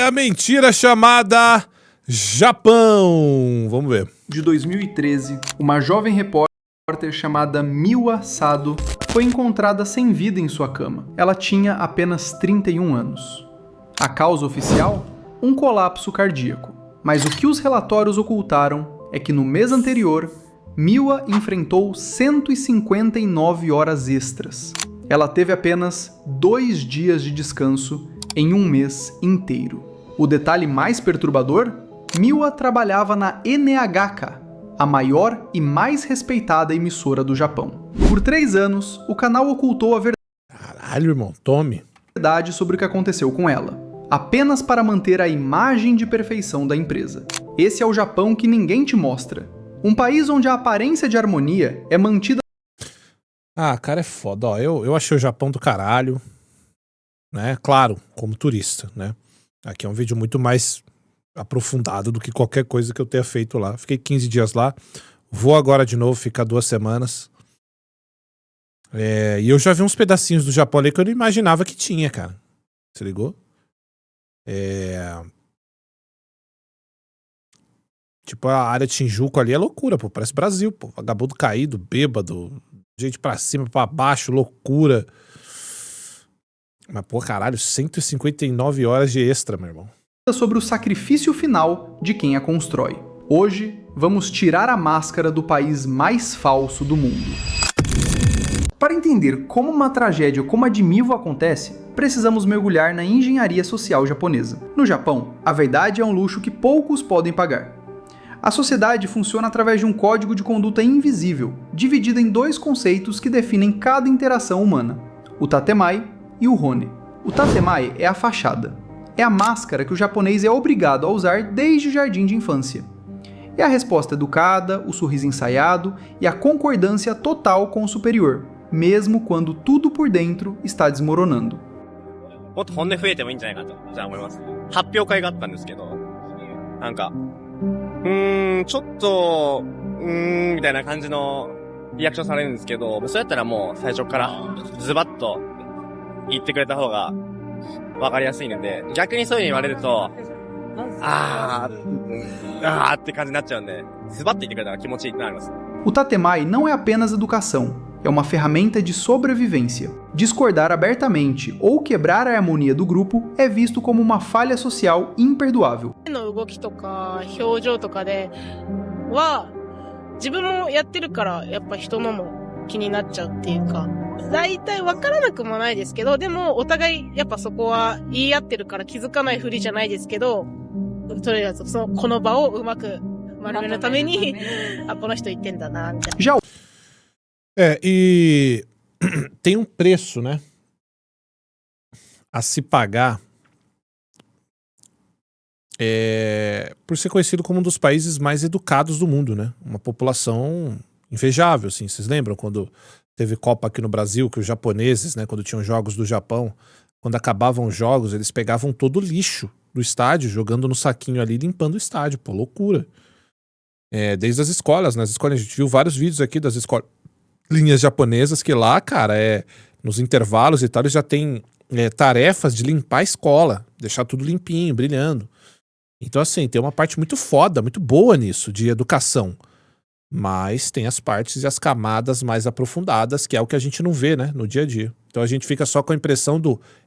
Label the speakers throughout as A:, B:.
A: A mentira chamada Japão. Vamos ver.
B: De 2013, uma jovem repórter chamada Miwa Sado foi encontrada sem vida em sua cama. Ela tinha apenas 31 anos. A causa oficial? Um colapso cardíaco. Mas o que os relatórios ocultaram é que no mês anterior, Miwa enfrentou 159 horas extras. Ela teve apenas 2 dias de descanso em um mês inteiro. O detalhe mais perturbador? Miwa trabalhava na NHK, a maior e mais respeitada emissora do Japão. Por 3 anos, o canal ocultou a
A: Caralho, irmão, tome.
B: verdade sobre o que aconteceu com ela, apenas para manter a imagem de perfeição da empresa. Esse é o Japão que ninguém te mostra. Um país onde a aparência de harmonia é mantida...
A: Ah, cara, é foda. Ó, eu achei o Japão do caralho, né? Claro, como turista, né? Aqui é um vídeo muito mais aprofundado do que qualquer coisa que eu tenha feito lá. Fiquei 15 dias lá. Vou agora de novo ficar 2 semanas. E eu já vi uns pedacinhos do Japão ali que eu não imaginava que tinha, cara. Se ligou? Tipo, a área de Shinjuku ali é loucura, pô. Parece Brasil, pô. Vagabundo caído, bêbado, gente pra cima, pra baixo, loucura. Mas, pô, caralho, 159 horas de extra, meu irmão.
B: sobre o sacrifício final de quem a constrói. Hoje, vamos tirar a máscara do país mais falso do mundo. Para entender como uma tragédia como a de Miwa acontece, precisamos mergulhar na engenharia social japonesa. No Japão, a verdade é um luxo que poucos podem pagar. A sociedade funciona através de um código de conduta invisível, dividido em 2 conceitos que definem cada interação humana: o tatemai e o hone. O tatemai é a fachada. É a máscara que o japonês é obrigado a usar desde o jardim de infância. É a resposta educada, o sorriso ensaiado e a concordância total com o superior, mesmo quando tudo por dentro está desmoronando.
C: もっと本音増えてもいいんじゃないかと、じゃあ思います。発表会があったんですけど、なんか、ちょっと、みたいな感じのリアクションされるんですけど、そうやったらもう最初からズバッと言ってくれた方がわかりやすいので、逆にそういう風に言われると、って感じになっちゃうんで、ズバッと言ってくれたら気持ちいいってなります。
B: O tatemai não é apenas educação, é uma ferramenta de sobrevivência. Discordar abertamente ou quebrar a harmonia do grupo é visto como uma falha social imperdoável.
D: の動きとか表情とかでは自分もやってるからやっぱ人のも気になっちゃうっていうか、大体わからなくもないですけど、でもお互いやっぱそこは言い合ってるから気づかないふりじゃないですけど、とりあえずこの場をうまく丸めるためにこの人言ってんだなみたいな。
B: Já
A: e tem um preço, né, a se pagar por ser conhecido como um dos países mais educados do mundo, né? Uma população invejável, assim. Vocês lembram quando teve Copa aqui no Brasil, que os japoneses, né, quando tinham jogos do Japão, quando acabavam os jogos, eles pegavam todo o lixo do estádio, jogando no saquinho ali, limpando o estádio, pô, loucura. Desde as escolas, nas escolas, a gente viu vários vídeos aqui das escolinhas japonesas que lá, cara, nos intervalos e tal, eles já tem tarefas de limpar a escola, deixar tudo limpinho, brilhando. Então, assim, tem uma parte muito foda, muito boa nisso, de educação. Mas tem as partes e as camadas mais aprofundadas, que é o que a gente não vê, né, no dia a dia. Então a gente fica só com a impressão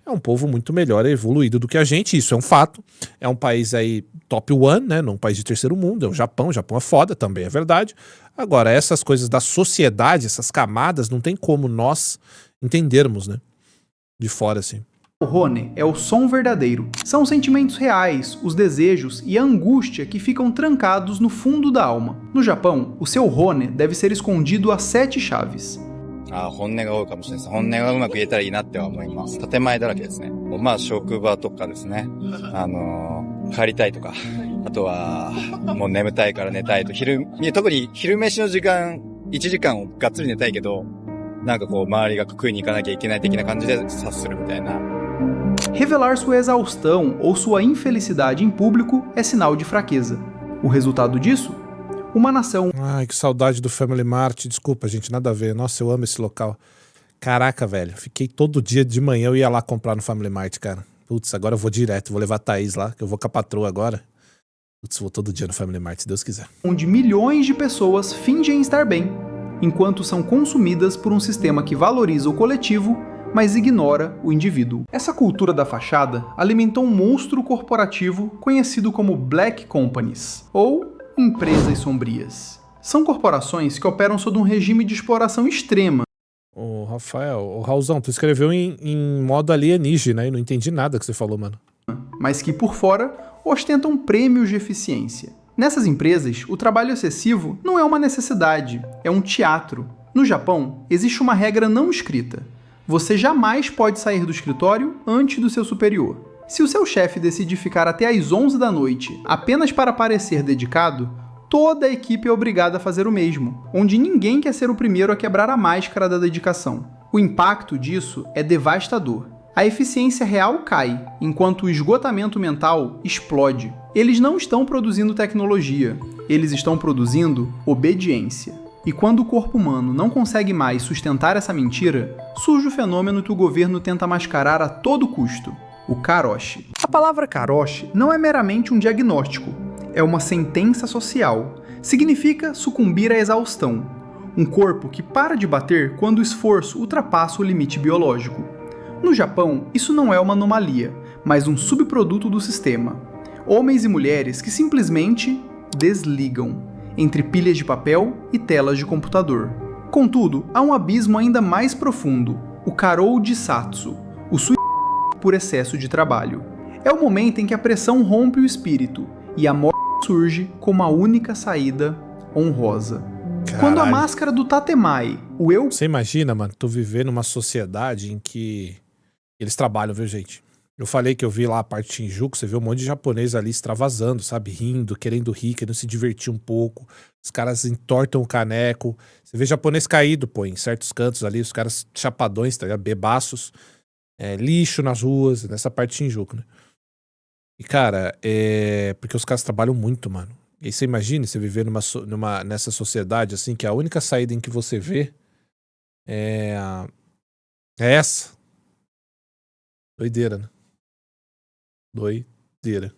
A: é um povo muito melhor e evoluído do que a gente, isso é um fato. É um país aí top one, né, num país de terceiro mundo, é o Japão é foda, também é verdade. Agora, essas coisas da sociedade, essas camadas, não tem como nós entendermos, né, de fora, assim.
B: o hone é o som verdadeiro. São os sentimentos reais, os desejos e a angústia que ficam trancados no fundo da alma. No Japão, o seu hone deve ser escondido a 7 chaves.
E: 本音が多いかもしれないです。本音がうまく言えたらいいなっては思います。建前だらけですね。まあ、職場とかですね。帰りたいとか。あとは、もう眠たいから寝たいと。特に昼飯の時間、1時間をがっつり寝たいけど、なんかこう、周りが食いに行かなきゃいけない的な感じで察するみたいな。
B: Revelar sua exaustão ou sua infelicidade em público é sinal de fraqueza. O resultado disso? Uma nação...
A: Ai, que saudade do Family Mart. Desculpa, gente, nada a ver. Nossa, eu amo esse local. Caraca, velho. Fiquei todo dia de manhã, eu ia lá comprar no Family Mart, cara. Putz, agora eu vou direto, vou levar a Thaís lá, que eu vou com a patroa agora. Putz, vou todo dia no Family Mart, se Deus quiser.
B: Onde milhões de pessoas fingem estar bem, enquanto são consumidas por um sistema que valoriza o coletivo, mas ignora o indivíduo. Essa cultura da fachada alimentou um monstro corporativo conhecido como Black Companies, ou empresas sombrias. São corporações que operam sob um regime de exploração extrema.
A: Ô, Rafael, ô Raulzão, tu escreveu em modo alienígena, né? E não entendi nada que você falou, mano.
B: Mas que, por fora, ostentam prêmios de eficiência. Nessas empresas, o trabalho excessivo não é uma necessidade, é um teatro. No Japão, existe uma regra não escrita. Você jamais pode sair do escritório antes do seu superior. Se o seu chefe decide ficar até às 11 da noite apenas para parecer dedicado, toda a equipe é obrigada a fazer o mesmo, onde ninguém quer ser o primeiro a quebrar a máscara da dedicação. O impacto disso é devastador. A eficiência real cai, enquanto o esgotamento mental explode. Eles não estão produzindo tecnologia, eles estão produzindo obediência. E quando o corpo humano não consegue mais sustentar essa mentira, surge o fenômeno que o governo tenta mascarar a todo custo: o karoshi. A palavra karoshi não é meramente um diagnóstico, é uma sentença social. Significa sucumbir à exaustão. Um corpo que para de bater quando o esforço ultrapassa o limite biológico. No Japão, isso não é uma anomalia, mas um subproduto do sistema. Homens e mulheres que simplesmente desligam entre pilhas de papel e telas de computador. Contudo, há um abismo ainda mais profundo: o karou jisatsu, o suicídio por excesso de trabalho. É o momento em que a pressão rompe o espírito e a morte surge como a única saída honrosa.
A: Caralho.
B: Quando a máscara do Tatemai, o eu...
A: Você imagina, mano, tu viver numa sociedade em que eles trabalham, viu, gente? Eu falei que eu vi lá a parte de Shinjuku, você vê um monte de japonês ali extravasando, sabe? Rindo, querendo rir, querendo se divertir um pouco. Os caras entortam o caneco. Você vê japonês caído, pô, em certos cantos ali, os caras chapadões, tá ligado? Bebaços. Lixo nas ruas, nessa parte de Shinjuku, né? E, cara, porque os caras trabalham muito, mano. E aí você imagina você viver nessa sociedade, assim, que a única saída em que você vê é essa. Doideira, né? Doideira.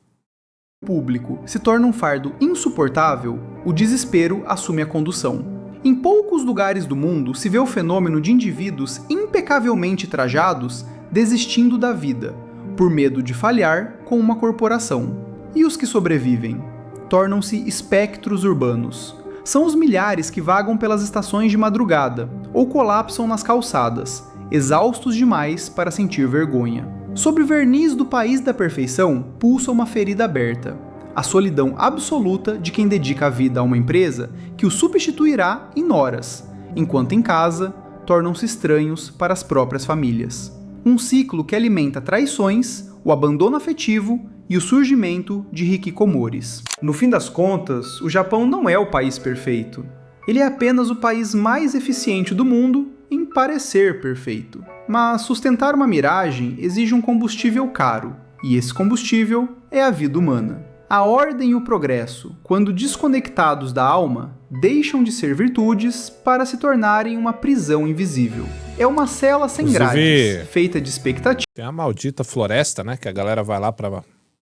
B: Público se torna um fardo insuportável, o desespero assume a condução. Em poucos lugares do mundo se vê o fenômeno de indivíduos impecavelmente trajados desistindo da vida, por medo de falhar com uma corporação. E os que sobrevivem? Tornam-se espectros urbanos. São os milhares que vagam pelas estações de madrugada ou colapsam nas calçadas, exaustos demais para sentir vergonha. Sob o verniz do país da perfeição, pulsa uma ferida aberta. A solidão absoluta de quem dedica a vida a uma empresa que o substituirá em horas, enquanto em casa tornam-se estranhos para as próprias famílias. Um ciclo que alimenta traições, o abandono afetivo e o surgimento de hikikomores. No fim das contas, o Japão não é o país perfeito. Ele é apenas o país mais eficiente do mundo em parecer perfeito. Mas sustentar uma miragem exige um combustível caro, e esse combustível é a vida humana. A ordem e o progresso, quando desconectados da alma, deixam de ser virtudes para se tornarem uma prisão invisível. É uma cela sem grades, feita de expectativa.
A: Tem a maldita floresta, né? Que a galera vai lá pra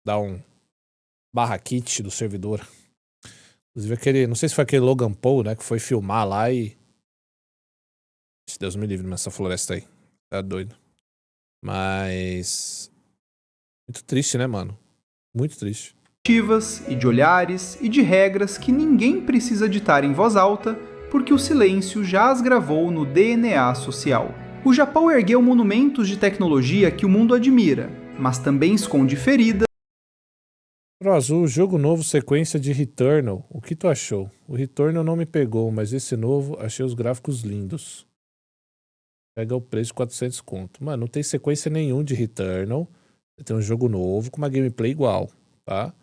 A: dar um barra-kit do servidor. Inclusive não sei se foi aquele Logan Paul, né? Que foi filmar lá e... Se Deus me livre nessa floresta aí. Tá doido. Mas... Muito triste, né, mano? Muito triste.
B: E de olhares e de regras que ninguém precisa ditar em voz alta, porque o silêncio já as gravou no DNA social. O Japão ergueu monumentos de tecnologia que o mundo admira, mas também esconde feridas.
A: Pro Azul, jogo novo, sequência de Returnal. O que tu achou? O Returnal não me pegou, mas esse novo achei os gráficos lindos. Pega o preço de 400 conto. Mano, não tem sequência nenhum de Returnal. Tem um jogo novo com uma gameplay igual, tá?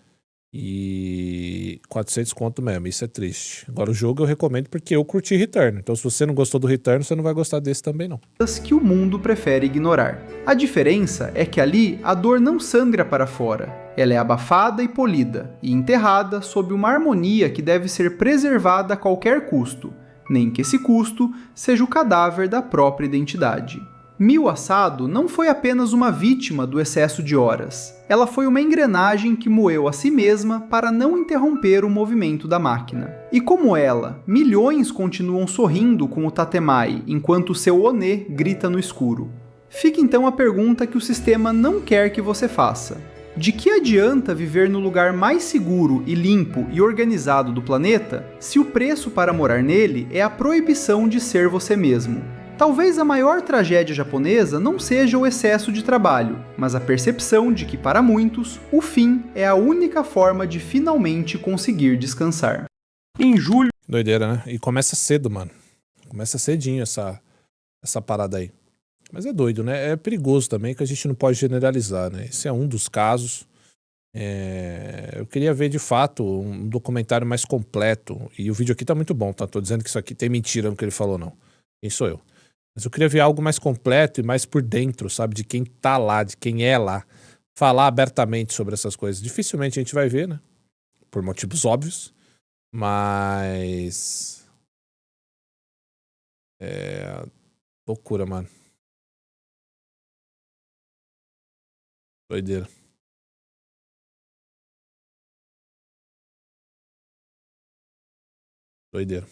A: E 400 conto mesmo, isso é triste. Agora o jogo eu recomendo porque eu curti Return. Então se você não gostou do Return, você não vai gostar desse também não.
B: Que o mundo prefere ignorar. A diferença é que ali a dor não sangra para fora. Ela é abafada e polida, e enterrada sob uma harmonia que deve ser preservada a qualquer custo, nem que esse custo seja o cadáver da própria identidade. Mio Asado não foi apenas uma vítima do excesso de horas. Ela foi uma engrenagem que moeu a si mesma para não interromper o movimento da máquina. E como ela, milhões continuam sorrindo com o Tatemai enquanto seu One grita no escuro. Fica então a pergunta que o sistema não quer que você faça. De que adianta viver no lugar mais seguro e limpo e organizado do planeta se o preço para morar nele é a proibição de ser você mesmo? Talvez a maior tragédia japonesa não seja o excesso de trabalho, mas a percepção de que para muitos, o fim é a única forma de finalmente conseguir descansar. Em julho...
A: Doideira, né? E começa cedo, mano. Começa cedinho essa parada aí. Mas é doido, né? É perigoso também, que a gente não pode generalizar, né? Esse é um dos casos. Eu queria ver, de fato, um documentário mais completo. E o vídeo aqui tá muito bom, tá? Tô dizendo que isso aqui tem mentira no que ele falou, não. Quem sou eu? Mas eu queria ver algo mais completo e mais por dentro, sabe? De quem tá lá, de quem é lá. Falar abertamente sobre essas coisas. Dificilmente a gente vai ver, né? Por motivos óbvios. Mas... loucura, mano. Doideira. Doideira.